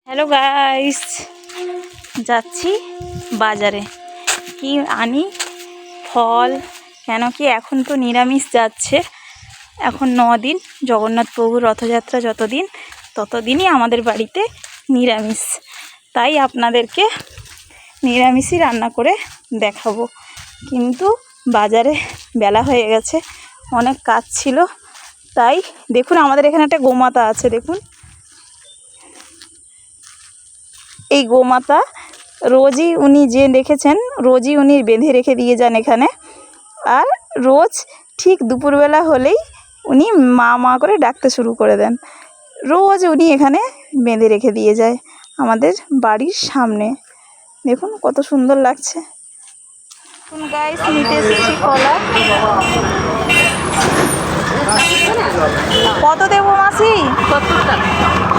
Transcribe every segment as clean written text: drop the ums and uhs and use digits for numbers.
Hello guys, যাচ্ছি বাজারে। কি আনি ফল, কেন কি এখন তো নিরামিষ যাচ্ছে। এখন 9 দিন জগন্নাথ প্রভুর রথযাত্রা, যতদিন ততদিনই আমাদের বাড়িতে নিরামিষ। তাই আপনাদেরকে নিরামিষই রান্না করে দেখাবো। কিন্তু বাজারে বেলা হয়ে গেছে, অনেক কাজ ছিল। তাই দেখুন, আমাদের এখানে একটা গোমাতা আছে। দেখুন, এই গোমাতা রোজই উনি যে দেখেছেন, রোজই উনি বেঁধে রেখে দিয়ে যান এখানে। আর রোজ ঠিক দুপুরবেলা হলেই উনি মা মা করে ডাকতে শুরু করে দেন। রোজ উনি এখানে বেঁধে রেখে দিয়ে যায় আমাদের বাড়ির সামনে। দেখুন কত সুন্দর লাগছে। গাইস, নিতে এসেছি কলা। কত দেবো মাসি?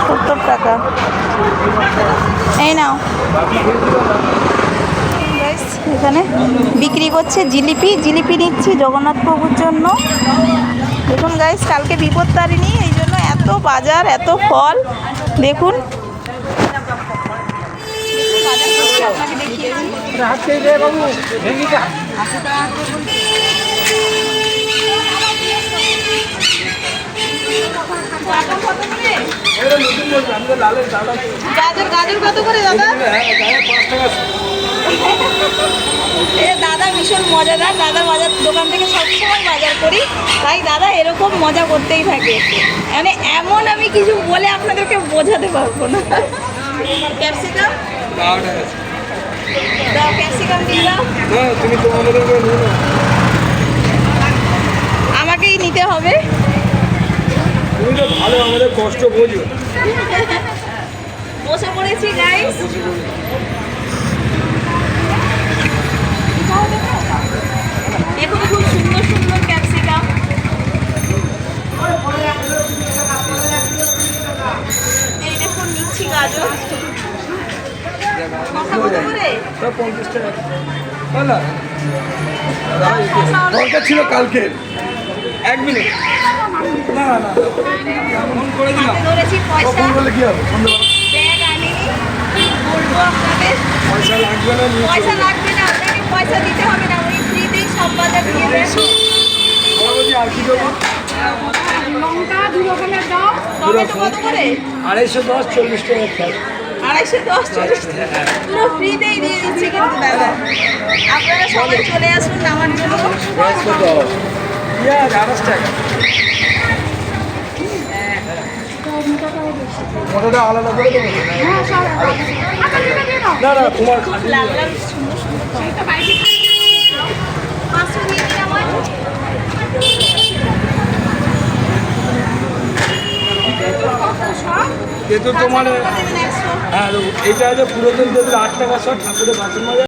70 টাকা। এই নাও। গাইস, এখানে বিক্রি করছে জিলিপি। জিলিপি নিচ্ছি জগন্নাথ প্রভুর জন্য। দেখুন গাইস, কালকে বিপত্তারিণী, এই জন্য এত বাজার, এত ফল। দেখুন আপনাকে দেখিয়েছি। গাজর কত করে দাদা? দাদা ভীষণ মজাদার। দাদা বাজার দোকান থেকে সবসময় বাজার করি, তাই দাদা এরকম মজা করতেই থাকে। মানে এমন আমি কিছু বলে আপনাদেরকে বোঝাতে পারবো না। ক্যাপসিকাম দাও, ক্যাপসিকাম দিয়ে দাও। আমাকেই নিতে হবে। তুমি তো ভালো, আমাদের কষ্ট বোঝো। বসে পড়েছি গাইস। দেখুন খুব সুন্দর সুন্দর ক্যাপসিকাম। এই দেখুন, নিচ্ছি গাজর। সব 50 টাকা। দরকার ছিল কালকে। 1 মিনিট। না না, ফোন করে দিলাম। ধরেছি পয়সা। ফোন করলে কি হবে? ব্যাগ আনিনি, বলবো আপনাদের। পয়সা লাগবে না। পয়সা লাগবে না, আপনাকে পয়সা দিতে হবে না। উনি ফ্রিতেই সব বাজার দিয়ে দেন। আর কি দেবো? লঙ্কা 2 রকমের দাও। টমেটো কত করে? 210, 40 টাকা। 210, 40 টাকা পুরো ফ্রিতেই দিয়ে দিচ্ছি কিন্তু দাদা। আপনারা সবাই চলে আসুন আমার জন্য। মোটাটা আলাদা করে দেবো। না না, তোমার লাল লাল সুন্দর সুন্দর টমেটো। 500 দিয়ে দিন আমার। তোমার হ্যাঁ, এটা হচ্ছে পুরাতন 8 টাকা 100 ঠাকুরের বাসন মাজা।